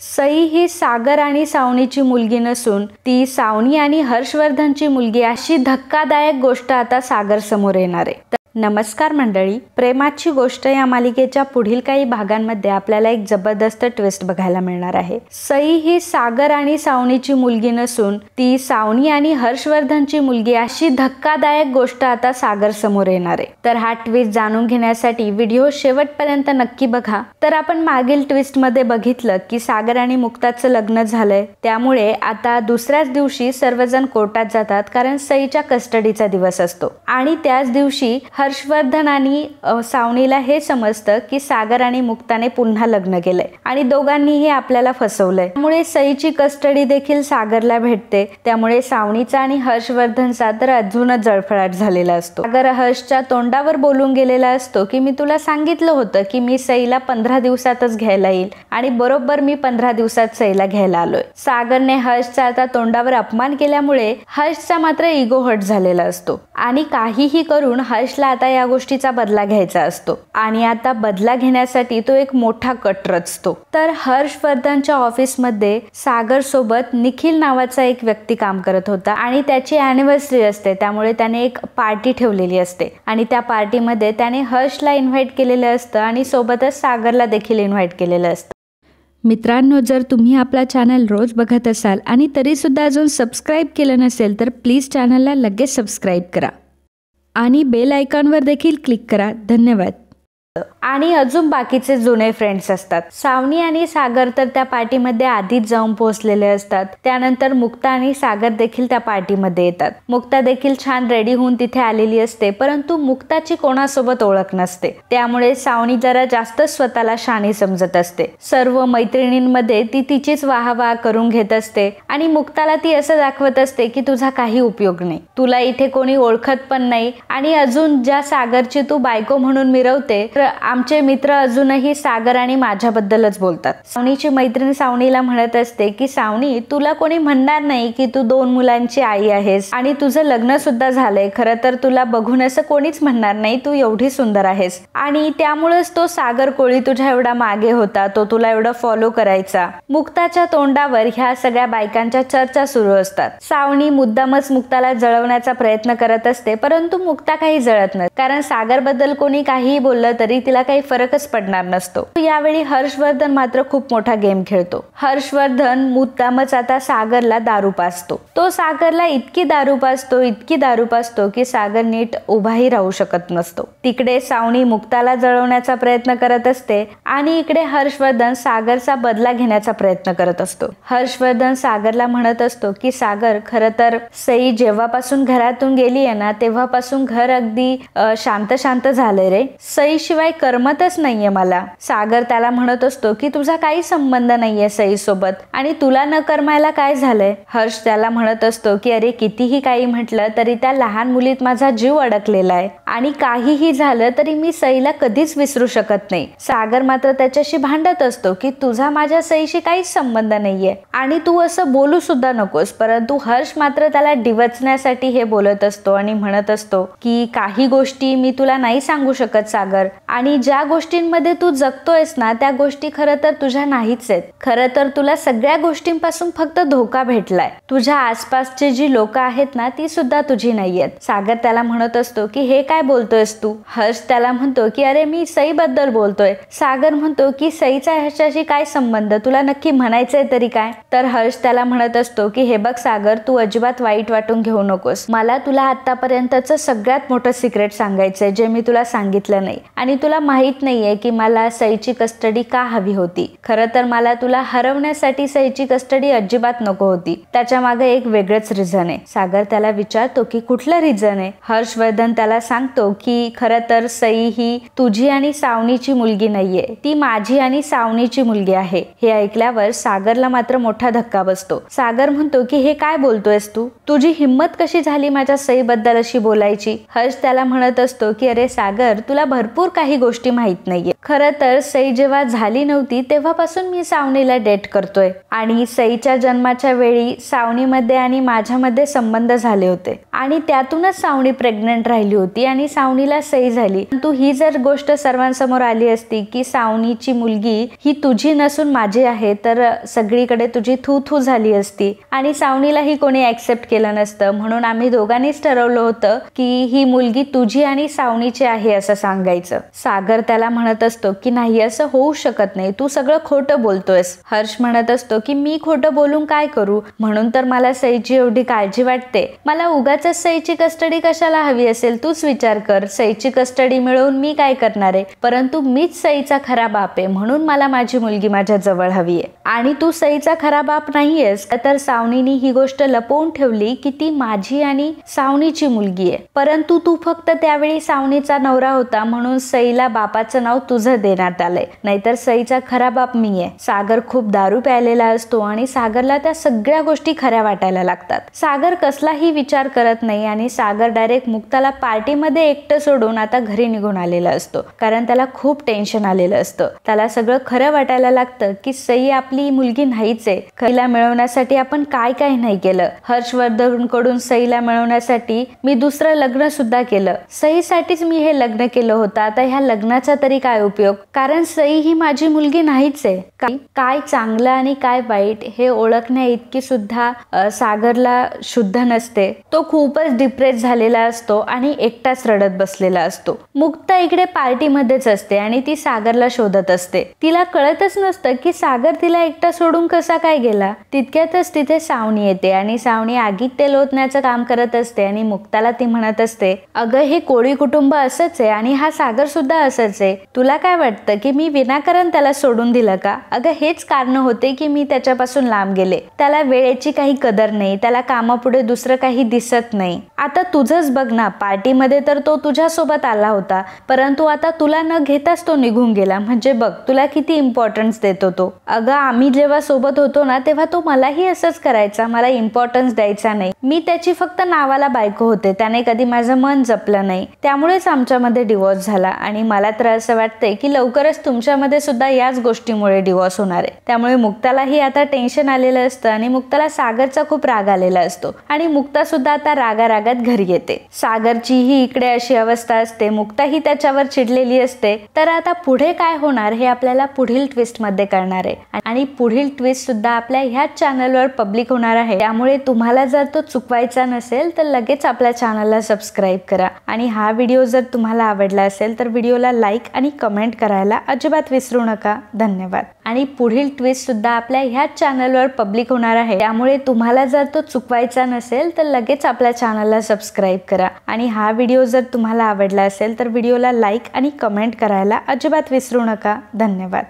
सई ही सागर आणि सावनीची मुलगी नसून ती सावनी आणि हर्षवर्धनची मुलगी अशी धक्कादायक गोष्ट आता सागर समोर येणार आहे। नमस्कार मंडळी, प्रेमाची गोष्ट या मालिकेच्या पुढील काही भागांमध्ये आपल्याला एक जबरदस्त ट्विस्ट बघायला मिळणार आहे। सई ही सागर आणि सावनीची मुलगी नसून ती सावनी आणि हर्षवर्धनची मुलगी अशी धक्कादायक गोष्ट आता सागर समोर येणार आहे। तर हा ट्विस्ट जाणून घेण्यासाठी व्हिडिओ शेवटपर्यंत नक्की बघा। तर आपण मागील ट्विस्ट मध्ये बघितलं की सागर आणि मुक्ताचं लग्न झालंय, त्यामुळे आता दुसऱ्याच दिवशी सर्वजण कोर्टात जातात, कारण सईच्या कस्टडीचा दिवस असतो। आणि त्याच दिवशी हर्षवर्धन आणि सावनीला हे समजतं की सागर आणि मुक्ताने पुन्हा लग्न केलंय आणि दोघांनीही आपल्याला फसवलंय। त्यामुळे सईची कस्टडी देखील सागरला भेटते। त्यामुळे सावनीचा आणि हर्षवर्धनचा तर अजूनच जळफळाट झालेला असतो। सागर हर्षच्या तोंडावर बोलून गेलेला असतो की मी तुला सांगितलं होतं की मी सईला 15 दिवसातच घ्यायला येईल, आणि बरोबर मी 15 दिवसात सईला घ्यायला आलोय। सागरने हर्षचा आता तोंडावर अपमान केल्यामुळे हर्षचा मात्र इगो हर्ट झालेला असतो आणि काहीही करून हर्षला आता या गोष्टीचा बदला घ्यायचा असतो। आणि आता बदला घेण्यासाठी तो एक मोठा कट रचतो। तर हर्षवर्धनच्या ऑफिसमध्ये सागर सोबत निखिल नावाचा एक व्यक्ती काम करत होता आणि त्याची अॅनिव्हर्सरी असते, त्यामुळे त्याने एक पार्टी ठेवलेली असते आणि त्या पार्टीमध्ये त्याने हर्षला इन्व्हाइट केलेलं असतं आणि सोबतच सागरला देखील इन्व्हाइट केलेलं असतं। मित्रांनो, जर तुम्ही आपला चॅनल रोज बघत असाल आणि तरीसुद्धा अजून सबस्क्राईब केलं नसेल तर प्लीज चॅनलला लगेच सबस्क्राईब करा आणि बेल आयकॉनवर देखील क्लिक करा। धन्यवाद। आणि अजून बाकीचे जुने फ्रेंड्स असतात। सावनी आणि सागर तर त्या पार्टीमध्ये आधीच जाऊन पोहोचलेले असतात। त्यानंतर मुक्ता आणि सागर देखील त्या पार्टीमध्ये येतात। मुक्ता देखील छान रेडी होऊन तिथे आलेली असते, परंतु मुक्ताची कोणासोबत ओळख नसते, त्यामुळे सावनी जरा जास्त स्वतःला शाणी समजत असते। सर्व मैत्रिणींमध्ये ती तिचीच वाहवाह करून घेत असते आणि मुक्ताला ती असं दाखवत असते की तुझा काही उपयोग नाही, तुला इथे कोणी ओळखत पण नाही, आणि अजून ज्या सागरची तू बायको म्हणून मिरवते आमचे मित्र अजूनही सागर आणि माझ्याबद्दलच बोलतात। सावनीची मैत्रीण सावनीला म्हणत असते की सावनी, तुला कोणी म्हणणार नाही की तू 2 मुलांची आई आहेस आणि तुझं लग्न सुद्धा झालंय। खरं तर तुला बघून असं कोणीच म्हणणार नाही, तू एवढी सुंदर आहेस, आणि त्यामुळेच तो सागर कोळी तुझ्या एवढा मागे होता, तो तुला एवढं फॉलो करायचा। मुक्ताच्या तोंडावर ह्या सगळ्या बायकांच्या चर्चा सुरू असतात। सावनी मुद्दामच मुक्ताला जळवण्याचा प्रयत्न करत असते, परंतु मुक्ता काही जळत नाही, कारण सागर बद्दल कोणी काहीही बोललं तरी तिला काही फरकच पडणार नसतो। यावेळी हर्षवर्धन मात्र खूप मोठा गेम खेळतो। हर्षवर्धन मुद्दामच आता सागरला दारू पाजतो। तो सागरला इतकी दारू पाजतो की सागर नीट उभाही राहू शकत नसतो। तिकडे सावनी मुक्ताला जळवण्याचा प्रयत्न करत असते आणि इकडे हर्षवर्धन सागरचा बदला घेण्याचा प्रयत्न करत असतो। हर्षवर्धन सागरला म्हणत असतो की सागर, खरं तर सई जेव्हापासून घरातून गेली आहे ना, तेव्हापासून घर अगदी शांत शांत झालंय रे, सई शिवाय करमतच नाहीये मला। सागर त्याला म्हणत असतो की तुझा काही संबंध नाहीये सई सोबत, आणि तुला न करमायला काय झालंय। हर्ष त्याला म्हणत असतो की अरे, कितीही काही म्हटलं तरी त्या लहान मुलीत माझा जीव अडकलेला आहे, आणि काहीही झालं तरी मी सईला कधीच विसरू शकत नाही। सागर मात्र त्याच्याशी भांडत असतो की तुझा माझ्या सईशी काहीच संबंध नाहीये आणि तू असं बोलू सुद्धा नकोस, परंतु हर्ष मात्र त्याला डिवचण्यासाठी हे बोलत असतो आणि म्हणत असतो की काही गोष्टी मी तुला नाही सांगू शकत सागर, आणि ज्या गोष्टींमध्ये तू जगतोयस ना त्या गोष्टी खरं तर तुझ्या नाहीच आहेत। खरं तर तुला सगळ्या गोष्टींपासून फक्त धोका भेटलाय, तुझ्या आसपासची जी लोक आहेत ना ती सुद्धा तुझी नाहीयेत। सागर त्याला म्हणत असतो की हे काय बोलतोयस तू। हर्ष त्याला म्हणतो की अरे, मी सई बद्दल बोलतोय। सागर म्हणतो की सईचा ह्याच्याशी काय संबंध, तुला नक्की म्हणायचंय तरी काय। तर हर्ष त्याला म्हणत असतो की हे बघ सागर, तू अजिबात वाईट वाटून घेऊ नकोस, मला तुला आतापर्यंतचं सगळ्यात मोठं सिक्रेट सांगायचंय जे मी तुला सांगितलं नाही, आणि तुला माहित नाहीये की मला सईची कस्टडी का हवी होती। खरं तर मला तुला हरवण्यासाठी सईची कस्टडी अजिबात नको होती, त्याच्या मागे एक वेगळंच रिझन आहे। सागर त्याला विचारतो की कुठलं रिझन आहे। हर्षवर्धन त्याला सांगतो की खरं तर सई ही तुझी आणि सावनीची मुलगी नाहीये, ती माझी आणि सावनीची मुलगी आहे। हे ऐकल्यावर सागरला मात्र मोठा धक्का बसतो। सागर म्हणतो की हे काय बोलतोयस तू, तुझी हिम्मत कशी झाली माझ्या सई बद्दल अशी बोलायची। हर्ष त्याला म्हणत असतो की अरे सागर, तुला भरपूर काही गोष्टी माहित नाहीये. खरं तर सई जेव्हा झाली नव्हती तेव्हापासून मी सावनीला डेट करतोय आणि सईच्या जन्माच्या वेळी सावनीमध्ये आणि माझ्यामध्ये संबंध झाले होते आणि त्यातूनच सावनी प्रेग्नंट राहिली होती आणि सावनीला सई झाली. परंतु ही जर गोष्ट सर्वांसमोर आली असती की सावनीची मुलगी ही तुझी नसून माझी आहे तर सगळीकडे तुझी थू थू झाली असती आणि सावनीलाही कोणी ऍक्सेप्ट केलं नसतं. म्हणून आम्ही दोघांनीच ठरवलं होतं की ही मुलगी तुझी आणि सावनीची आहे असं सांगायचं. सागर त्याला म्हणत असतो की नाही, असं होऊ शकत नाही, तू सगळं खोटं बोलतोयस. हर्ष म्हणत असतो की मी खोटं बोलून काय करू, म्हणून तर मला सईची एवढी काळजी वाटते. मला उगाच सईची कस्टडी कशाला हवी असेल, तूच विचार कर. सईची कस्टडी मिळवून मी काय करणार आहे, परंतु मीच सईचा खरा बाप आहे म्हणून मला माझी मुलगी माझ्या जवळ हवी आहे. आणि तू सईचा खरा बाप नाहीयेस तर सावनीनी ही गोष्ट लपवून ठेवली की ती माझी आणि सावनीची मुलगी आहे. परंतु तू फक्त त्यावेळी सावनीचा नवरा होता म्हणून सईला बापाचं नाव तुझं देण्यात आलंय, नाहीतर सईचा खरा बाप मी आहे. सागर खूप दारू प्यायलेला असतो आणि सागरला त्या सगळ्या गोष्टी खऱ्या वाटायला लागतात. सागर कसलाही विचार करत नाही आणि सागर डायरेक्ट मुक्ताला पार्टीमध्ये एकटं सोडून आता घरी निघून आलेला असतो, कारण त्याला खूप टेन्शन आलेलं असतं. त्याला सगळं खरं वाटायला लागतं की सई आपली मुलगी नाहीच आहे. सईला मिळवण्यासाठी आपण काय काय नाही केलं. हर्षवर्धन कडून सईला मिळवण्यासाठी मी दुसरं लग्न सुद्धा केलं. सईसाठीच मी हे लग्न केलं होतं. आता ह्या लग्नाचा तरी काय उपयोग, कारण सई ही माझी मुलगी नाहीच आहे. काय चांगलं आणि काय वाईट हे ओळखण्या इतकी सुद्धा सागरला शुद्ध नसते. तो खूपच डिप्रेस झालेला असतो आणि एकटाच रडत बसलेला असतो. मुक्ता इकडे पार्टीमध्येच असते आणि ती सागरला शोधत असते. तिला कळतच नसतं की सागर तिला एकटा सोडून कसा काय गेला. तितक्यातच तिथे सावनी येते आणि सावनी आगीत तेल ओतण्याचं काम करत असते आणि मुक्ताला ती म्हणत असते, अगं हे कोळी कुटुंब असंच आहे आणि हा सागर सुद्धा असंच आहे. तुला काय वाटतं की मी विनाकारण त्याला सोडून दिलं का? अगं हेच कारण होते की मी त्याच्यापासून लांब गेले. त्याला वेळेची काही कदर नाही, त्याला कामापुढे दुसरं काही दिसत नाही. आता तुझंच बघ ना, पार्टीमध्ये तर तो तुझ्यासोबत आला होता परंतु आता तुला न घेताच तो निघून गेला. म्हणजे बघ तुला किती इम्पॉर्टन्स देतो तो. अगं आम्ही जेव्हा सोबत होतो ना तेव्हा तो मलाही असंच करायचा, मला इम्पॉर्टन्स द्यायचा नाही. मी त्याची फक्त नावाला बायको होते, त्याने कधी माझं मन जपलं नाही, त्यामुळेच आमच्यामध्ये डिवोर्स झाला. आणि मला तर असं वाटतंय की लवकरच तुमच्यामध्ये सुद्धा याच गोष्टीमुळे डिवोर्स होणार आहे. त्यामुळे मुक्तालाही आता टेन्शन आलेलं असतं आणि मुक्ताला सागरचा खूप राग आलेला असतो आणि मुक्ता सुद्धा आता रागारागात घरी येते. सागरची ही इकडे अशी अवस्था असते, मुक्ताही त्याच्यावर चिडलेली असते. तर आता पुढे काय होणार हे आपल्याला पुढील ट्विस्ट मध्ये कळणार आहे आणि पुढील ट्विस्ट सुद्धा आपल्या ह्याच चॅनलवर पब्लिक होणार आहे. त्यामुळे तुम्हाला जर तो चुकवायचा नसेल तर लगेच आपल्या चॅनलला सबस्क्राईब करा आणि हा व्हिडिओ जर तुम्हाला आवडला असेल तर व्हिडिओला लाईक आणि कमेंट करायला अजिबात विसरू नका. धन्यवाद. आणि पुढील ट्विस्ट सुद्धा आपल्या ह्याच चॅनलवर पब्लिक होणार आहे. त्यामुळे तुम्हाला जर तो चुकवायचा नसेल तर लगेच आपल्या चॅनलला सबस्क्राईब करा आणि हा व्हिडिओ जर तुम्हाला आवडला असेल तर व्हिडिओला लाईक आणि कमेंट करायला अजिबात विसरू नका. धन्यवाद.